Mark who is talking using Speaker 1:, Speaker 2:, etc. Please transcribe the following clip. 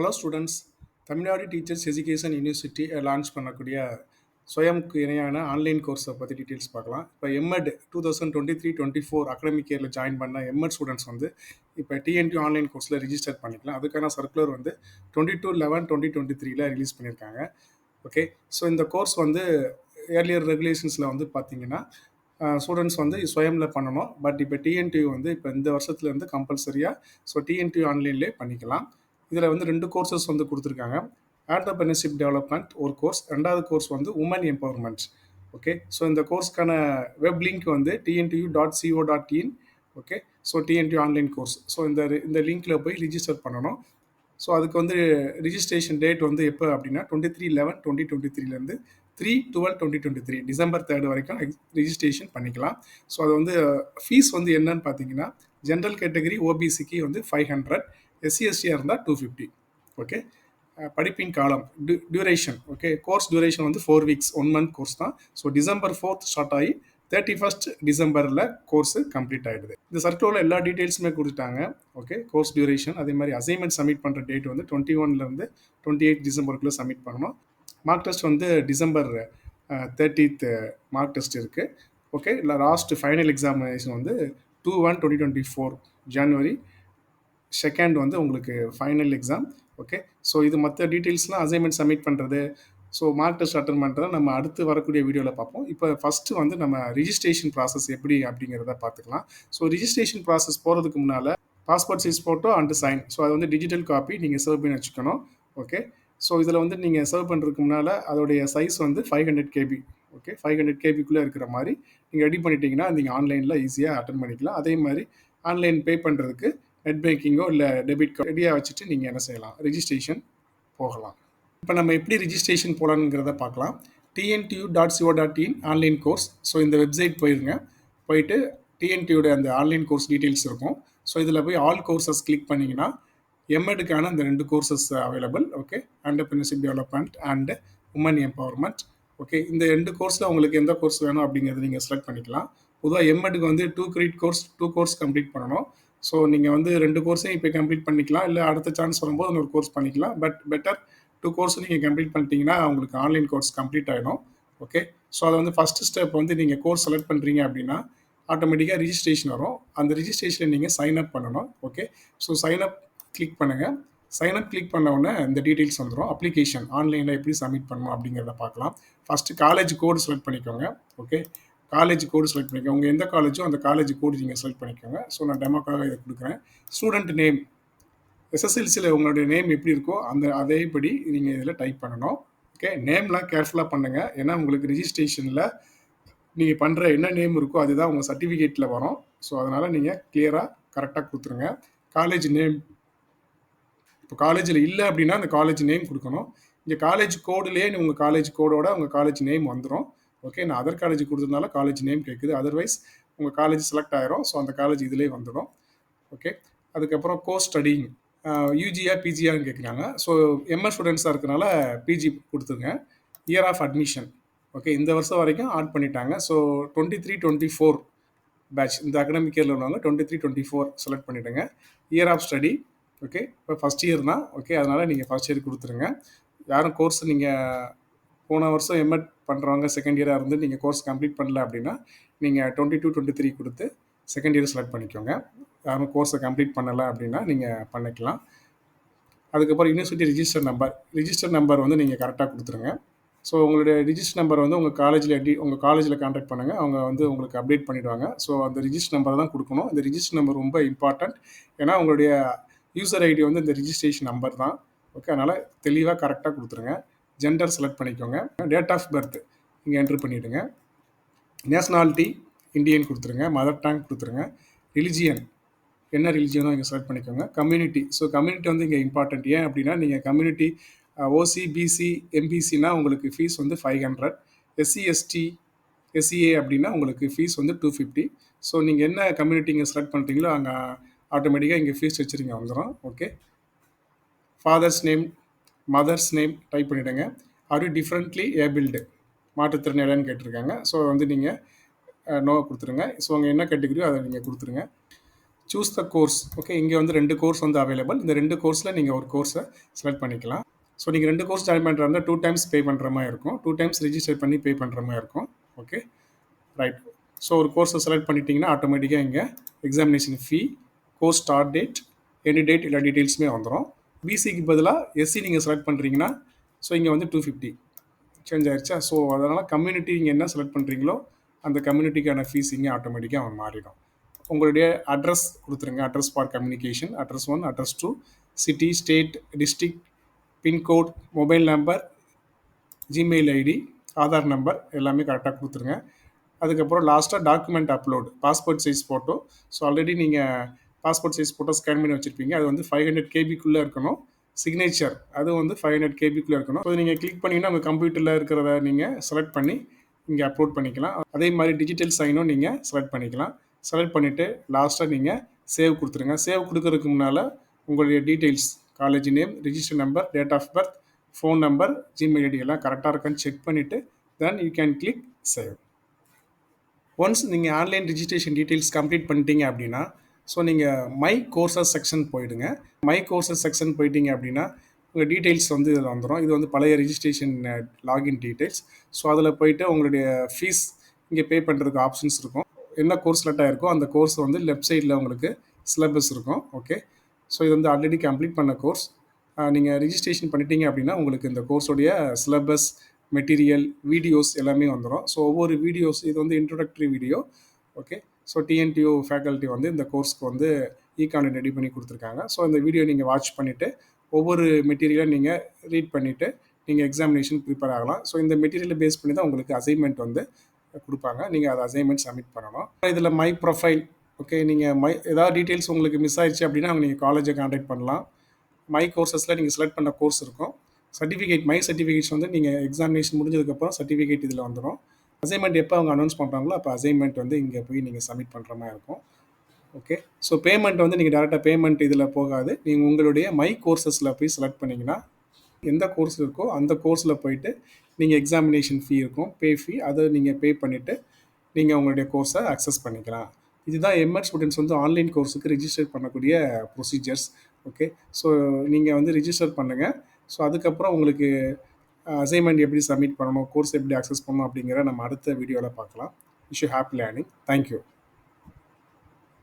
Speaker 1: Hello students. Tamil Nadu teachers education university launch பண்ணக்கூடிய ஸ்வயம்க்கு இணையான online கோர்ஸை பற்றி டீட்டெயில்ஸ் பார்க்கலாம். இப்போ எம்எட் 2023-24 அகடமிக் இயரில் ஜாயின் பண்ண எம்எட் ஸ்டூடெண்ட்ஸ் வந்து இப்போ டிஎன்டியூ ஆன்லைன் கோர்ஸில் ரிஜிஸ்டர் பண்ணிக்கலாம். அதுக்கான சர்க்குலர் வந்து 22/11/2023 ரிலீஸ் பண்ணியிருக்காங்க. ஓகே, ஸோ இந்த கோர்ஸ் வந்து ஏர்லியர் ரெகுலேஷன்ஸில் வந்து பார்த்தீங்கன்னா ஸ்டூடெண்ட்ஸ் வந்து ஸ்வயமில் பண்ணணும். பட் இப்போ டிஎன்டியூ வந்து இப்போ இந்த வருஷத்துலேருந்து கம்பல்சரியாக ஸோ டிஎன்டியூ ஆன்லைன்லேயே பண்ணிக்கலாம். இதில் வந்து 2 கோர்சஸ் வந்து கொடுத்துருக்காங்க. ஆண்டர்பிரினர்ஷிப் டெவலப்மெண்ட் ஒரு கோர்ஸ், ரெண்டாவது கோர்ஸ் வந்து உமன் எம்பவர்மெண்ட். ஓகே, ஸோ இந்த கோர்ஸ்க்கான வெப் லிங்க் வந்து tnteum.ed. Okay, so TNTU online course. So இந்த லிங்க்கில் போய் ரிஜிஸ்டர் பண்ணணும். ஸோ அதுக்கு வந்து ரிஜிஸ்ட்ரேஷன் டேட் வந்து எப்போ அப்படின்னா 23/11/2023 3/12/2023 டிசம்பர் 3 வரைக்கும் ரிஜிஸ்ட்ரேஷன் பண்ணிக்கலாம். ஸோ அது வந்து ஃபீஸ் வந்து என்னன்னு பார்த்தீங்கன்னா ஜென்ரல் கேட்டகரி ஓபிசிக்கு வந்து 500, எஸ்சிஎஸ்டியாக இருந்தால் 250. ஓகே, படிப்பின் காலம் டியூரேஷன். ஓகே, கோர்ஸ் டியூரேஷன் வந்து 4 வீக்ஸ் 1 மந்த் கோர்ஸ் தான். ஸோ December 4 ஸ்டார்ட் ஆகி 31st டிசம்பரில் கோர்ஸு கம்ப்ளீட் ஆகிடுது. இந்த சர்க்குலரில் எல்லா டீட்டெயில்ஸுமே கொடுத்துட்டாங்க. ஓகே, கோர்ஸ் டியூரேஷன், அதே மாதிரி அசைன்மெண்ட் சப்மிட் பண்ணுற டேட் வந்து 21 28 டிசம்பருக்குள்ளே சப்மிட் பண்ணணும். மார்க் டெஸ்ட் வந்து December 30th மார்க் டெஸ்ட் இருக்குது. ஓகே, இல்லை லாஸ்ட் ஃபைனல் எக்ஸாமினேஷன் வந்து 2/1/2024 January 2 வந்து உங்களுக்கு ஃபைனல் எக்ஸாம். ஓகே, ஸோ இது மற்ற டீட்டெயில்ஸ்லாம் அசைன்மெண்ட் சப்மிட் பண்ணுறது, ஸோ மார்க் டெஸ்ட் அட்டன் பண்ணுறத நம்ம அடுத்து வரக்கூடிய வீடியோவில் பார்ப்போம். இப்போ ஃபஸ்ட்டு வந்து நம்ம ரிஜிஸ்ட்ரேஷன் ப்ராசஸ் எப்படி அப்படிங்கிறத பார்த்துக்கலாம். ஸோ ரிஜிஸ்ட்ரேஷன் ப்ராசஸ் போகிறதுக்கு முன்னால் passport size photo and sign, so அது வந்து டிஜிட்டல் காப்பி நீங்கள் சர்வ் பண்ணி வச்சுக்கணும். ஓகே, ஸோ இதில் வந்து நீங்கள் சர்வ் பண்ணுறதுக்கு முன்னால் அதோடைய சைஸ் வந்து 500 KB. ஓகே, 500 KBக்குள்ளே இருக்கிற மாதிரி நீங்கள் ரெடி பண்ணிட்டீங்கன்னா நீங்கள் ஆன்லைனில் ஈஸியாக அட்டன் பண்ணிக்கலாம். அதே மாதிரி ஆன்லைன் பே பண்ணுறதுக்கு நெட் பேங்கிங்கோ இல்லை டெபிட் கார்டு ரெடியாக வச்சுட்டு நீங்கள் என்ன செய்யலாம், ரிஜிஸ்ட்ரேஷன் போகலாம். இப்போ நம்ம எப்படி ரிஜிஸ்ட்ரேஷன் போகலாங்கிறத பார்க்கலாம். tnteum.ed online course. ஸோ இந்த வெப்சைட் போயிருங்க. போயிட்டு டிஎன்டியோட அந்த ஆன்லைன் கோர்ஸ் டீட்டெயில்ஸ் இருக்கும். ஸோ இதில் போய் ஆல் கோர்சஸ் கிளிக் பண்ணிங்கன்னா எம்எடுக்கான அந்த 2 courses available. Okay, entrepreneurship development and women empowerment. Okay, இந்த 2 கோர்ஸில் உங்களுக்கு எந்த கோர்ஸ் வேணும் அப்படிங்கிறத நீங்கள் செலக்ட் பண்ணிக்கலாம். பொதுவாக எம்எடுக்கு வந்து 2 கிரெடிட் கோர்ஸ் 2 கோர்ஸ் கம்ப்ளீட் பண்ணணும். ஸோ நீங்கள் வந்து 2 கோர்ஸையும் இப்போ கம்ப்ளீட் பண்ணிக்கலாம், இல்லை அடுத்த சான்ஸ் வரும்போது இன்னொரு கோர்ஸ் பண்ணிக்கலாம். பட் பெட்டர் 2 கோர்ஸும் நீங்கள் கம்ப்ளீட் பண்ணிட்டீங்கன்னா உங்களுக்கு ஆன்லைன் கோர்ஸ் கம்ப்ளீட் ஆகிடும். ஓகே, ஸோ அதை வந்து ஃபஸ்ட்டு ஸ்டெப் வந்து நீங்கள் கோர்ஸ் செலக்ட் பண்ணுறீங்க அப்படின்னா ஆட்டோமேட்டிக்காக ரிஜிஸ்ட்ரேஷன் வரும். அந்த ரிஜிஸ்ட்ரேஷனில் நீங்கள் சைன் அப் பண்ணணும். Okay, so sign up click பண்ணுங்கள். சைன் அப் கிளிக் பண்ண உடனே இந்த டீட்டெயில்ஸ் வந்துடும். அப்ளிகேஷன் ஆன்லைனில் எப்படி சப்மிட் பண்ணணும் அப்படிங்கிறத பார்க்கலாம். ஃபஸ்ட்டு காலேஜ் கோடு செலக்ட் பண்ணிக்கோங்க. ஓகே, காலேஜ் கோடு செலக்ட் பண்ணிக்கோங்க. உங்கள் எந்த காலேஜோ அந்த காலேஜ் கோடு நீங்கள் செலக்ட் பண்ணிக்கோங்க. ஸோ நான் டெமோக்காக இதை கொடுக்குறேன். ஸ்டூடெண்ட் நேம், எஸ்எஸ்எல்சியில் உங்களுடைய நேம் எப்படி இருக்கோ அதேபடி நீங்கள் இதில் டைப் பண்ணணும். ஓகே, நேம்லாம் கேர்ஃபுல்லாக பண்ணுங்கள். ஏன்னா உங்களுக்கு ரிஜிஸ்ட்ரேஷனில் நீங்கள் பண்ணுற என்ன நேம் இருக்கோ அதுதான் உங்கள் சர்டிஃபிகேட்டில் வரும். ஸோ அதனால் நீங்கள் கிளியராக கரெக்டாக கொடுத்துருங்க. காலேஜ் நேம், இப்போ காலேஜில் இல்லை அப்படின்னா அந்த காலேஜ் நேம் கொடுக்கணும். இங்கே காலேஜ் கோடுலேயே உங்கள் காலேஜ் கோடோட உங்கள் காலேஜ் நேம் வந்துடும். ஓகே, நான் அதர் காலேஜ் கொடுத்ததுனால காலேஜ் நேம் கேட்குது. அதர்வைஸ் உங்கள் காலேஜ் செலக்ட் ஆயிரும். ஸோ அந்த காலேஜ் இதிலே வந்துடும். ஓகே, அதுக்கப்புறம் கோர்ஸ் ஸ்டடிங் யூஜியா பிஜியான்னு கேட்குறாங்க. ஸோ எம்எஸ் ஸ்டூடெண்ட்ஸாக இருக்கனால பிஜி கொடுத்துருங்க. இயர் ஆஃப் அட்மிஷன், ஓகே, இந்த வருஷம் வரைக்கும் ஆட் பண்ணிட்டாங்க. ஸோ 23-24 பேட்ச் இந்த அகடமிக் இயரில் உள்ளவங்க 23-24 செலக்ட் பண்ணிவிடுங்க. இயர் ஆஃப் ஸ்டடி, ஓகே, இப்போ ஃபஸ்ட் இயர் தான். ஓகே, அதனால் நீங்கள் ஃபஸ்ட் இயர் கொடுத்துருங்க. யாரும் கோர்ஸ் நீங்கள் போன வருஷம் எம்எட் பண்ணுறவங்க செகண்ட் இயராக இருந்து நீங்கள் கோர்ஸ் கம்ப்ளீட் பண்ணல அப்படின்னா நீங்கள் 22-23 கொடுத்து செகண்ட் இயர் செலக்ட் பண்ணிக்கோங்க. யாரும் கோர்ஸை கம்ப்ளீட் பண்ணலை அப்படின்னா நீங்கள் பண்ணிக்கலாம். அதுக்கப்புறம் யூனிவர்சிட்டி ரிஜிஸ்டர் நம்பர் வந்து நீங்கள் கரெக்டாக கொடுத்துருங்க. ஸோ உங்களுடைய ரிஜிஸ்டர் நம்பர் வந்து உங்கள் காலேஜில் கான்டாக்ட் பண்ணுங்கள். அவங்க வந்து உங்களுக்கு அப்டேட் பண்ணிவிடுவாங்க. ஸோ அந்த ரிஜிஸ்டர் நம்பரை தான் கொடுக்கணும். இந்த ரிஜிஸ்டர் நம்பர் ரொம்ப இம்பார்ட்டண்ட். ஏன்னா உங்களுடைய யூசர் ஐடி வந்து இந்த ரிஜிஸ்ட்ரேஷன் நம்பர் தான். ஓகே, அதனால் தெளிவாக கரெக்டாக கொடுத்துருங்க. ஜெண்டர் செலக்ட் பண்ணிக்கோங்க. டேட் ஆஃப் பர்த் இங்கே என்ட்ரு பண்ணிவிடுங்க. நேஷ்னாலிட்டி இந்தியன் கொடுத்துருங்க. மதர் டங் கொடுத்துருங்க. ரிலிஜியன் என்ன ரிலிஜியனோ இங்கே செலக்ட் பண்ணிக்கோங்க. கம்யூனிட்டி, ஸோ கம்யூனிட்டி வந்து இங்கே இம்பார்ட்டண்ட். ஏன் அப்படின்னா நீங்கள் கம்யூனிட்டி ஓசி பிசி எம்பிசினா உங்களுக்கு ஃபீஸ் வந்து 500, எஸ்சி எஸ்டி எஸ்சிஏ அப்படின்னா உங்களுக்கு ஃபீஸ் வந்து 250. ஸோ நீங்கள் என்ன கம்யூனிட்டி இங்கே செலக்ட் பண்ணுறீங்களோ அங்கே ஆட்டோமேட்டிக்காக இங்கே ஃபீஸ் வச்சுருங்க வந்துடும். Okay, father's name mothers name type பண்ணிவிடுங்க. ஆர் யூ டிஃப்ரெண்ட்லி ஏபிள்டு, மாற்றுத்திறனாளின்னு கேட்டிருக்காங்க. ஸோ வந்து நீங்கள் நோ கொடுத்துருங்க. ஸோ அங்கே என்ன கேட்டகரியோ அதை நீங்கள் கொடுத்துருங்க. Choose the course. ஓகே, இங்கே வந்து 2 கோர்ஸ் வந்து அவைலபிள். இந்த 2 கோர்ஸில் நீங்கள் ஒரு கோர்ஸை செலக்ட் பண்ணிக்கலாம். ஸோ நீங்கள் 2 கோர்ஸ் ஜாயின் பண்ணுறதா இருந்தால் 2 டைம்ஸ் பே பண்ணுற மாதிரி இருக்கும். 2 டைம்ஸ் ரிஜிஸ்டர் பண்ணி பே பண்ணுற மாதிரி இருக்கும். Okay, right. ஸோ ஒரு கோர்ஸை செலக்ட் பண்ணிட்டீங்கன்னா ஆட்டோமேட்டிக்காக இங்கே எக்ஸாமினேஷன் ஃபீ, course start date, any date எல்லா டீட்டெயில்ஸுமே வந்துடும். பிசிக்கு பதிலாக எஸ்சி நீங்கள் செலக்ட் பண்ணுறீங்கன்னா ஸோ இங்கே வந்து 250 சேஞ்ச் ஆயிடுச்சா. ஸோ அதனால் கம்யூனிட்டி நீங்கள் என்ன செலக்ட் பண்ணுறீங்களோ அந்த கம்யூனிட்டிக்கான ஃபீஸ் இங்கே ஆட்டோமேட்டிக்காக அவன் மாறிடும். உங்களுடைய அட்ரஸ் கொடுத்துருங்க. Address for communication, address 1, address 2, city, state, district, pincode, mobile number, Gmail ID, Aadhaar number எல்லாமே கரெக்டாக கொடுத்துருங்க. அதுக்கப்புறம் லாஸ்ட்டாக document upload, passport size photo. So already நீங்கள் பாஸ்போர்ட் சைஸ் ஃபோட்டோ ஸ்கேன் பண்ணி வச்சுருப்பீங்க. அது வந்து 500 கேபிக்குள்ளே இருக்கணும். சிக்னேச்சர் அது வந்து 500 கேபிக்குள்ளே இருக்கணும். ஸோ நீங்கள் கிளிக் பண்ணிங்கன்னா உங்கள் கம்ப்யூட்டரில் இருக்கிறத நீங்கள் செலக்ட் பண்ணி இங்கே அப்லோட் பண்ணிக்கலாம். அதே மாதிரி டிஜிட்டல் சைனும் நீங்கள் செலக்ட் பண்ணிக்கலாம். செலக்ட் பண்ணிவிட்டு லாஸ்ட்டாக நீங்கள் சேவ் கொடுத்துருங்க. சேவ் கொடுக்கறதுக்கு முன்னால் உங்களுடைய details, college name, register number, date of birth, phone number, Gmail ID எல்லாம் கரெக்டாக இருக்கான்னு செக் பண்ணிவிட்டு then you can click save. Once நீங்கள் ஆன்லைன் ரிஜிஸ்ட்ரேஷன் டீட்டெயில்ஸ் கம்ப்ளீட் பண்ணிட்டீங்க அப்படின்னா ஸோ நீங்கள் மை கோர்சஸ் செக்ஷன் போயிடுங்க. மை கோர்சஸ் செக்ஷன் போயிட்டீங்க அப்படின்னா உங்கள் டீட்டெயில்ஸ் வந்து இதில் வந்துடும். இது வந்து பழைய ரிஜிஸ்ட்ரேஷன் லாகின் டீட்டெயில்ஸ். ஸோ அதில் போயிட்டு உங்களுடைய ஃபீஸ் இங்கே பே பண்ணுறதுக்கு ஆப்ஷன்ஸ் இருக்கும். என்ன கோர்ஸ் செலக்ட் ஆகிருக்கோ அந்த கோர்ஸ் வந்து லெஃப்ட் சைடில் உங்களுக்கு சிலபஸ் இருக்கும். ஓகே, ஸோ இது வந்து ஆல்ரெடி கம்ப்ளீட் பண்ண கோர்ஸ். நீங்கள் ரிஜிஸ்ட்ரேஷன் பண்ணிட்டீங்க அப்படின்னா உங்களுக்கு இந்த கோர்ஸோடைய சிலபஸ், மெட்டீரியல், வீடியோஸ் எல்லாமே வந்துடும். ஸோ ஒவ்வொரு வீடியோஸ், இது வந்து introductory video. Okay, so TNTU faculty வந்து இந்த கோர்ஸ்க்கு வந்து கான்டென்ட் ரெடி பண்ணி கொடுத்துருக்காங்க. ஸோ இந்த வீடியோ நீங்கள் வாட்ச் பண்ணிவிட்டு ஒவ்வொரு மெட்டீரியலை நீங்கள் ரீட் பண்ணிவிட்டு நீங்கள் எக்ஸாமினேஷன் ப்ரிப்பேர் ஆகலாம். ஸோ இந்த மெட்டீரியலை பேஸ் பண்ணி தான் உங்களுக்கு அசைன்மெண்ட் வந்து கொடுப்பாங்க. நீங்கள் அதை அசைன்மெண்ட் சப்மிட் பண்ணணும். இதில் மை ப்ரொஃபைல். ஓகே, நீங்கள் ஏதாவது டீட்டெயில்ஸ் உங்களுக்கு மிஸ் ஆயிடுச்சு அப்படின்னா நீங்கள் காலேஜை கான்டாக்ட் பண்ணலாம். மை கோர்சஸில் நீங்கள் செலக்ட் பண்ண கோர்ஸ் இருக்கும். சர்டிஃபிகேட், மை சர்டிஃபிகேட்ஸ் வந்து நீங்கள் எக்ஸாமினேஷன் முடிஞ்சதுக்கப்புறம் சர்டிஃபிகேட் இதில் வந்துடும். அசைன்மெண்ட் எப்போ அவங்க அனௌன்ஸ் பண்ணுறாங்களோ அப்போ அசைன்மெண்ட் வந்து இங்கே போய் நீங்கள் சப்மிட் பண்ணுற மாதிரி இருக்கும். ஓகே, ஸோ பேமெண்ட் வந்து நீங்கள் டேரெக்டாக பேமெண்ட் இதில் போகாது. நீங்கள் உங்களுடைய மை கோர்சஸில் போய் செலக்ட் பண்ணிங்கன்னா எந்த கோர்ஸ் இருக்கோ அந்த கோர்ஸில் போயிட்டு நீங்கள் எக்ஸாமினேஷன் ஃபீ இருக்கும், பே ஃபீ, அதை நீங்கள் பே பண்ணிவிட்டு நீங்கள் உங்களுடைய கோர்ஸை அக்சஸ் பண்ணிக்கலாம். இதுதான் எம்எட் ஸ்டூடெண்ட்ஸ் வந்து ஆன்லைன் கோர்ஸுக்கு ரிஜிஸ்டர் பண்ணக்கூடிய ப்ரொசீஜர்ஸ். ஓகே, ஸோ நீங்கள் வந்து ரிஜிஸ்டர் பண்ணுங்கள். ஸோ அதுக்கப்புறம் உங்களுக்கு அசைன்மெண்ட் எப்படி சப்மிட் பண்ணணும், கோர்ஸ் எப்படி அக்சஸ் பண்ணணும் அப்படிங்கிற நம்ம அடுத்த வீடியோவில் பார்க்கலாம். Wish you happy learning. Thank you.